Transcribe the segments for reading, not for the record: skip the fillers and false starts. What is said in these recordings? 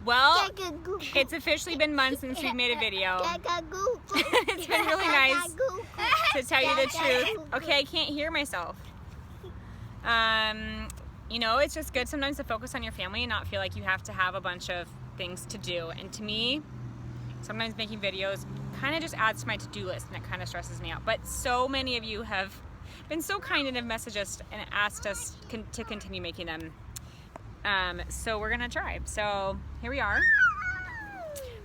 Well, it's officially been months since we've made a video. It's been really nice to tell you the truth. Okay, I can't hear myself. You know, it's just good sometimes to focus on your family and not feel like you have to have a bunch of things to do. And to me, sometimes making videos kind of just adds to my to-do list, and it kind of stresses me out. But so many of you have been so kind and have messaged us and asked us to continue making them. So we're gonna try. So here we are.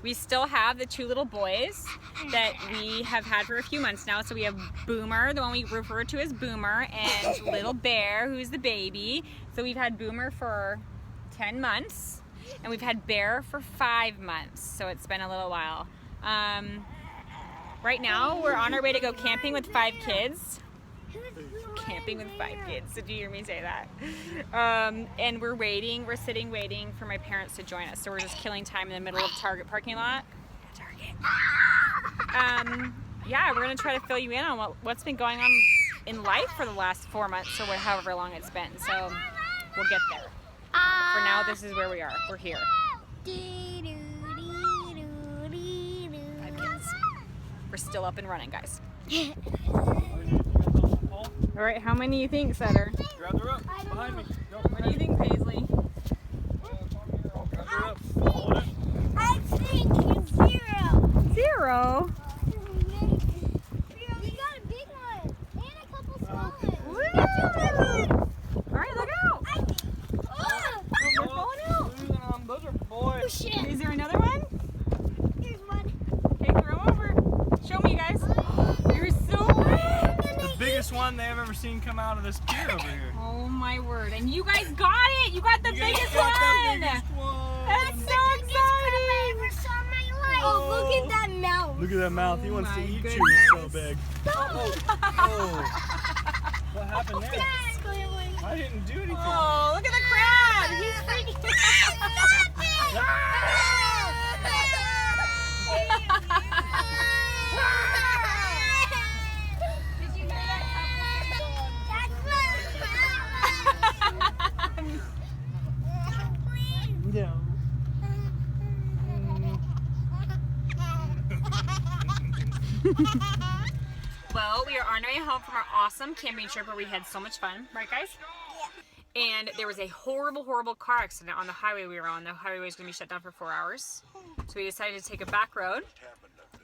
We still have the two little boys that we have had for a few months now. So we have Boomer, the one we refer to as Boomer, and little Bear, who's the baby. So we've had Boomer for 10 months, and we've had Bear for 5 months. So it's been a little while. Right now, we're on our way to go camping with 5 kids. Camping with 5 kids. Did you hear me say that? And we're sitting waiting for my parents to join us. So we're just killing time in the middle of Target parking lot. Yeah, we're gonna try to fill you in on what's been going on in life for the last 4 months or however long it's been. So we'll get there. For now, this is where we are. We're here. 5 kids. We're still up and running, guys. All right, how many do you think, Sutter? Grab the rope behind me. Go. What do you think, Paisley? Grab the rope. Hold it. I think it's 0. 0? We got a big one and a couple small ones. Woo! All right, look out! We're falling out. Those are boys. Oh shit! Is there another one? Here's one. Okay, throw them over. Show me, you guys. You're so big. The biggest one they've ever seen come out of this pier over here. Oh my word! And you guys got it. You got the You guys biggest got one. the biggest one. That's so exciting. Oh, look at that mouth. Look at that mouth. He Oh wants to my eat goodness. you. He's so big. Oh. What happened there? I didn't do anything. Oh, look at the crab. He's freaking No. Well, we are on our way home from our awesome camping trip where we had so much fun. Right, guys? Yeah. And there was a horrible, horrible car accident on the highway we were on. The highway was going to be shut down for 4 hours. So we decided to take a back road.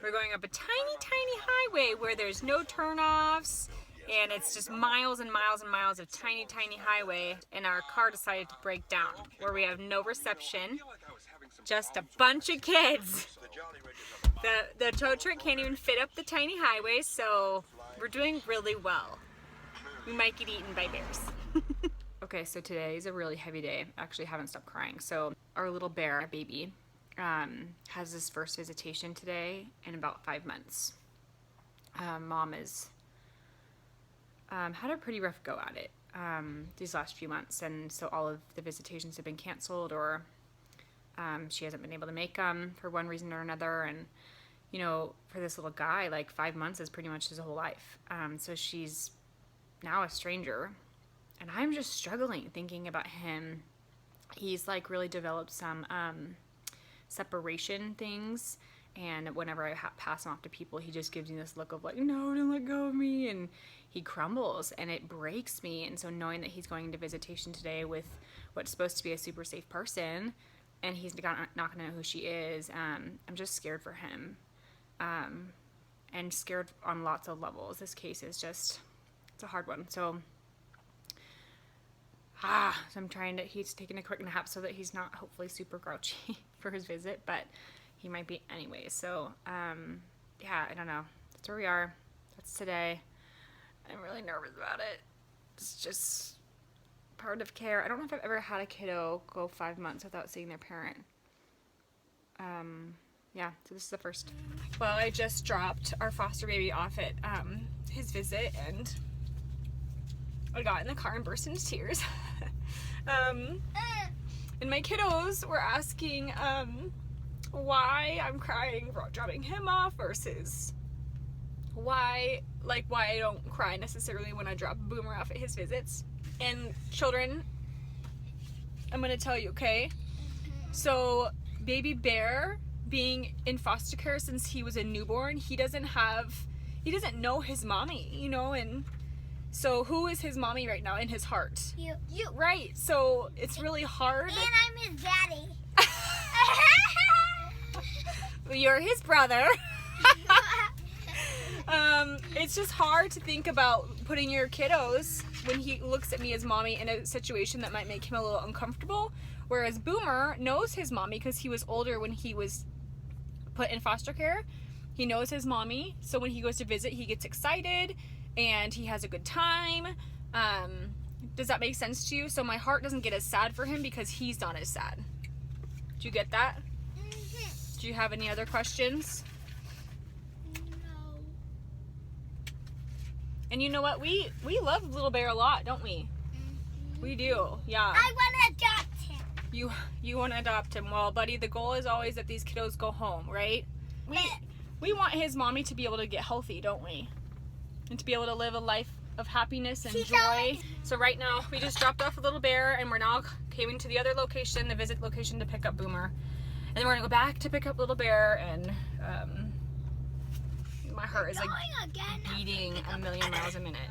We're going up a tiny, tiny highway where there's no turnoffs. And it's just miles and miles and miles of tiny, tiny highway. And our car decided to break down where we have no reception. Just a bunch of kids. The tow truck can't even fit up the tiny highway, so we're doing really well. We might get eaten by bears. Okay, so today is a really heavy day. Actually, I haven't stopped crying. So our little bear, baby, has his first visitation today in about 5 months. Mom has had a pretty rough go at it these last few months, and so all of the visitations have been canceled, or she hasn't been able to make them for one reason or another. And you know, for this little guy, like 5 months is pretty much his whole life. So she's now a stranger, and I'm just struggling thinking about him. He's like really developed some separation things, and whenever I pass him off to people, he just gives me this look of like, no, don't let go of me, and he crumbles, and it breaks me. And so knowing that he's going into visitation today with what's supposed to be a super safe person, and he's not gonna know who she is, I'm just scared for him, and scared on lots of levels. This case is just, it's a hard one. So I'm trying to, he's taking a quick nap so that he's not hopefully super grouchy for his visit, but he might be anyway. So yeah, I don't know. That's where we are. That's today. I'm really nervous about it. It's just part of care. I don't know if I've ever had a kiddo go 5 months without seeing their parent. Yeah, so this is the first. Well, I just dropped our foster baby off at his visit, and I got in the car and burst into tears. And my kiddos were asking why I'm crying about dropping him off versus why I don't cry necessarily when I drop Boomer off at his visits. And children, I'm gonna tell you, okay? So baby bear being in foster care since he was a newborn, he doesn't know his mommy, you know, and so who is his mommy right now in his heart? You. Right. So it's really hard. And I'm his daddy. You're his brother. It's just hard to think about putting your kiddos, when he looks at me as mommy, in a situation that might make him a little uncomfortable. Whereas Boomer knows his mommy because he was older when he was put in foster care. He knows his mommy, so when he goes to visit, he gets excited and he has a good time. Does that make sense to you? So my heart doesn't get as sad for him because he's not as sad. Do you get that? Mm-hmm. Do you have any other questions? No. And you know what? We love Little Bear a lot, don't we? Mm-hmm. We do. Yeah. I want to adopt him. You want to adopt him. Well, buddy, the goal is always that these kiddos go home, right? We want his mommy to be able to get healthy, don't we? And to be able to live a life of happiness and joy. So right now, we just dropped off a Little Bear, and we're now coming to the other location, the visit location, to pick up Boomer. And then we're gonna go back to pick up Little Bear, and my heart is like beating a million miles a minute.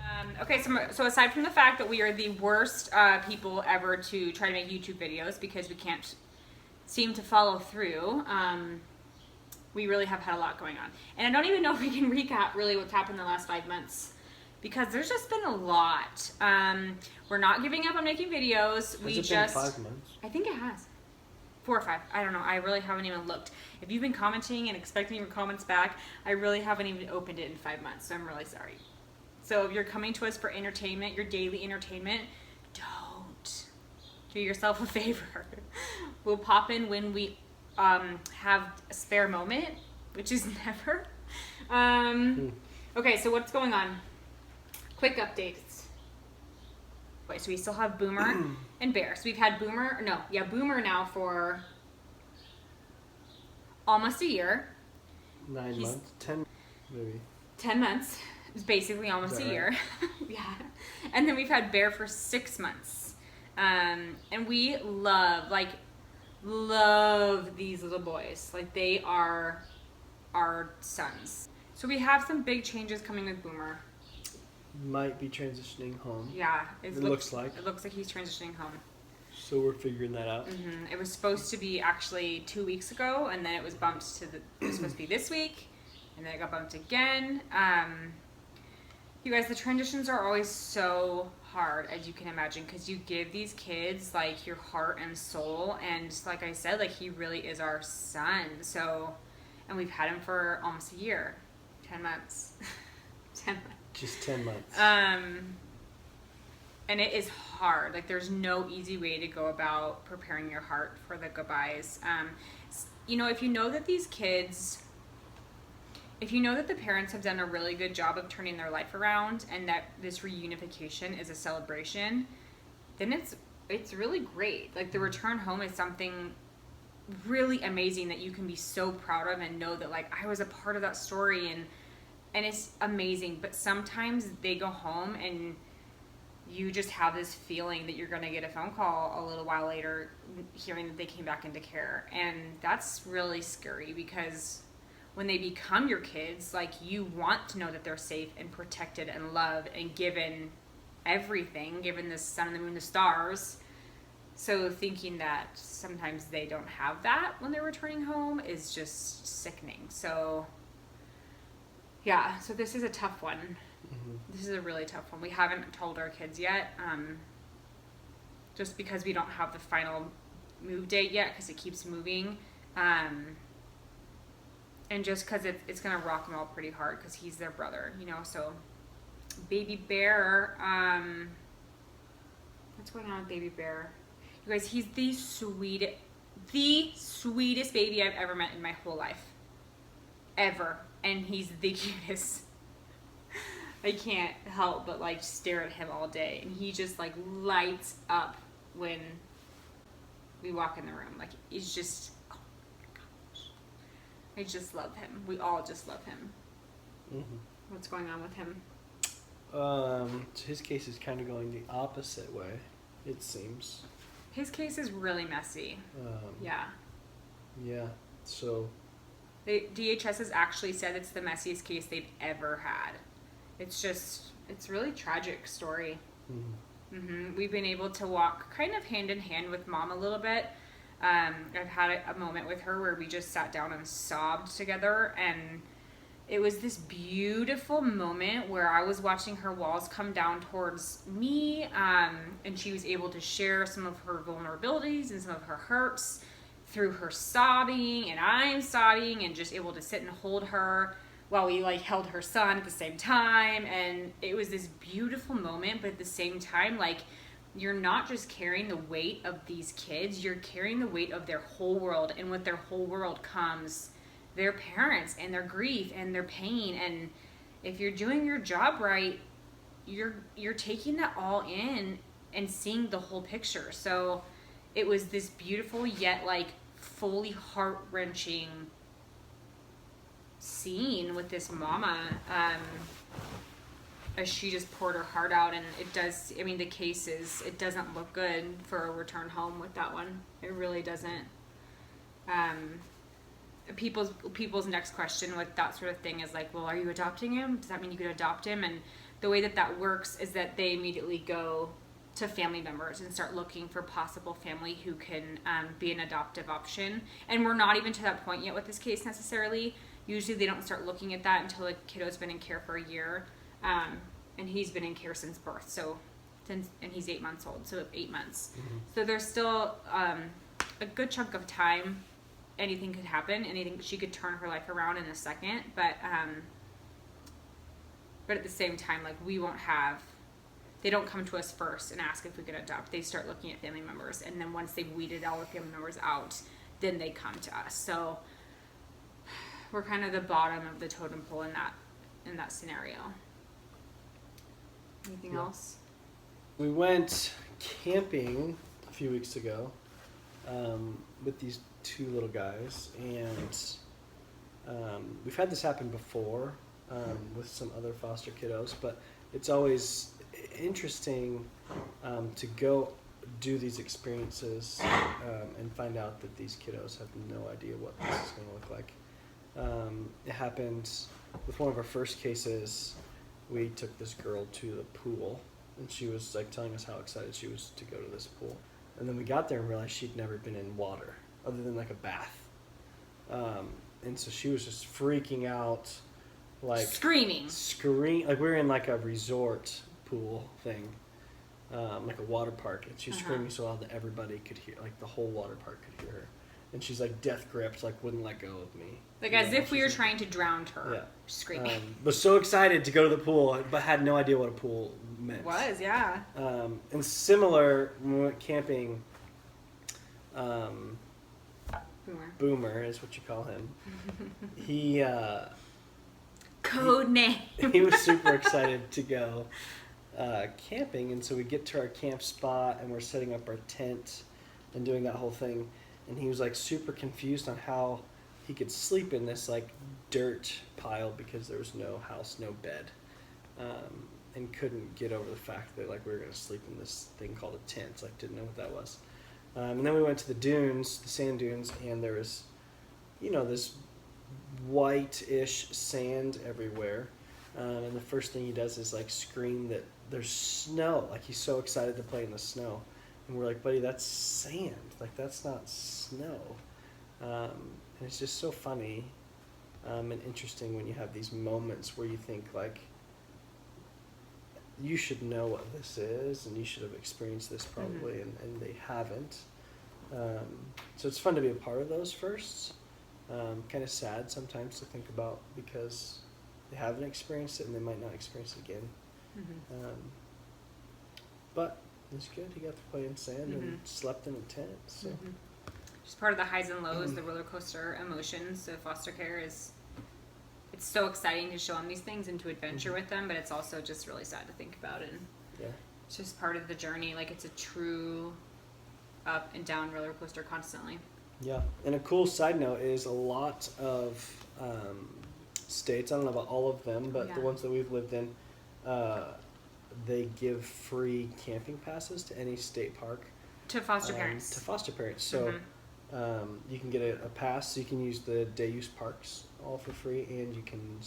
Okay, so aside from the fact that we are the worst people ever to try to make YouTube videos because we can't seem to follow through, we really have had a lot going on. And I don't even know if we can recap really what's happened in the last 5 months, because there's just been a lot. We're not giving up on making videos. Has it been 5 months? I think it has. 4 or 5. I don't know. I really haven't even looked. If you've been commenting and expecting your comments back, I really haven't even opened it in 5 months, so I'm really sorry. So if you're coming to us for entertainment, your daily entertainment, don't. Do yourself a favor. We'll pop in when we have a spare moment, which is never. Okay, so what's going on? Quick updates. Wait, so we still have Boomer and Bear. So we've had Boomer now for almost a year. 9 months, 10 maybe. 10 months. It's basically almost a year. Yeah. And then we've had Bear for 6 months. And we love these little boys. Like, they are our sons. So we have some big changes coming with Boomer. Might be transitioning home. Yeah, it looks like. It looks like he's transitioning home. So we're figuring that out. It was supposed to be actually 2 weeks ago, and then it was bumped to it was supposed to be this week, and then it got bumped again. You guys, the transitions are always so hard, as you can imagine, because you give these kids like your heart and soul, and like I said, like, he really is our son. So, and we've had him for almost a year, 10 months. 10 months. Just 10 months. And it is hard. Like, there's no easy way to go about preparing your heart for the goodbyes. You know, if you know that these kids, if you know that the parents have done a really good job of turning their life around, and that this reunification is a celebration, then it's really great. Like, the return home is something really amazing that you can be so proud of and know that, like, I was a part of that story, and it's amazing. But sometimes they go home and you just have this feeling that you're going to get a phone call a little while later hearing that they came back into care. And that's really scary, because when they become your kids, like, you want to know that they're safe and protected and loved and given everything, given the sun and the moon, the stars. So thinking that sometimes they don't have that when they're returning home is just sickening. So yeah, so this is a tough one. This is a really tough one. We haven't told our kids yet, just because we don't have the final move date yet, because it keeps moving, and just because it's going to rock them all pretty hard, because he's their brother, you know. So Baby Bear, what's going on with Baby Bear? You guys, he's the sweetest baby I've ever met in my whole life. Ever. And he's the cutest. I can't help but, like, stare at him all day. And he just, like, lights up when we walk in the room. Like, he's just, oh my gosh. I just love him. We all just love him. What's going on with him? His case is kind of going the opposite way, it seems. His case is really messy. Yeah. Yeah. So. DHS has actually said it's the messiest case they've ever had. It's really tragic story. We've been able to walk kind of hand in hand with Mom a little bit. I've had a moment with her where we just sat down and sobbed together, and it was this beautiful moment where I was watching her walls come down towards me, and she was able to share some of her vulnerabilities and some of her hurts through her sobbing, and I'm sobbing, and just able to sit and hold her while we like held her son at the same time. And it was this beautiful moment, but at the same time, like, you're not just carrying the weight of these kids, you're carrying the weight of their whole world, and with their whole world comes their parents and their grief and their pain. And if you're doing your job right, you're taking that all in and seeing the whole picture. So it was this beautiful yet like fully heart-wrenching scene with this mama, as she just poured her heart out. And it does, I mean, the case is, it doesn't look good for a return home with that one. It really doesn't. People's next question with that sort of thing is like, well, are you adopting him? Does that mean you could adopt him? And the way that works is that they immediately go to family members and start looking for possible family who can be an adoptive option. And we're not even to that point yet with this case necessarily. Usually they don't start looking at that until the kiddo's been in care for a year. And he's been in care since birth, and he's 8 months old, so 8 months. So there's still a good chunk of time. Anything could happen. She could turn her life around in a second, but at the same time, like, they don't come to us first and ask if we could adopt. They start looking at family members, and then once they've weeded all the family members out, then they come to us. So we're kind of the bottom of the totem pole in that scenario. Anything else? We went camping a few weeks ago with these two little guys, and we've had this happen before with some other foster kiddos, but it's always interesting to go do these experiences and find out that these kiddos have no idea what this is going to look like. It happened with one of our first cases. We took this girl to the pool, and she was like telling us how excited she was to go to this pool. And then we got there and realized she'd never been in water other than like a bath. And so she was just freaking out, like screaming, like we were in like a resort pool thing, like a water park, and she was screaming so loud that everybody could hear, like the whole water park could hear her. And she's like death gripped, like wouldn't let go of me. Like as if we were trying to drown her. Yeah. Screaming. Was so excited to go to the pool, but had no idea what a pool meant. Yeah. And similar, when we went camping, Boomer is what you call him. He code name. He was super excited to go camping, and so we get to our camp spot and we're setting up our tent and doing that whole thing. And he was like super confused on how he could sleep in this like dirt pile because there was no house, no bed, and couldn't get over the fact that like we were gonna sleep in this thing called a tent. Like didn't know what that was. And then we went to the dunes, the sand dunes, and there was, this white-ish sand everywhere. And the first thing he does is like scream that there's snow. Like he's so excited to play in the snow. And we're like, buddy, that's sand. Like, that's not snow. And it's just so funny and interesting when you have these moments where you think, like, you should know what this is, and you should have experienced this probably, and they haven't. So it's fun to be a part of those firsts. Kind of sad sometimes to think about because they haven't experienced it and they might not experience it again. But it's good. He got to play in sand and slept in a tent. So. Just part of the highs and lows, the roller coaster emotions of foster care is. It's so exciting to show them these things and to adventure with them, but it's also just really sad to think about it. Yeah. It's just part of the journey. Like it's a true up and down roller coaster constantly. Yeah. And a cool side note is a lot of states, I don't know about all of them, but the ones that we've lived in, they give free camping passes to any state park. To foster parents. To foster parents. So You can get a pass, so you can use the day use parks all for free, and you can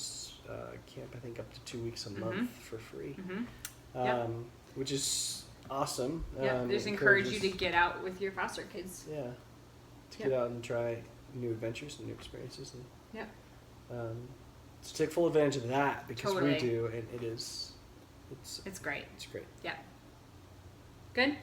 camp, I think, up to 2 weeks a month for free, which is awesome. Yeah, just encourage you to get out with your foster kids. Yeah, to get out and try new adventures and new experiences. And, to take full advantage of that, because we do, and it's great. It's great. Yeah. Good?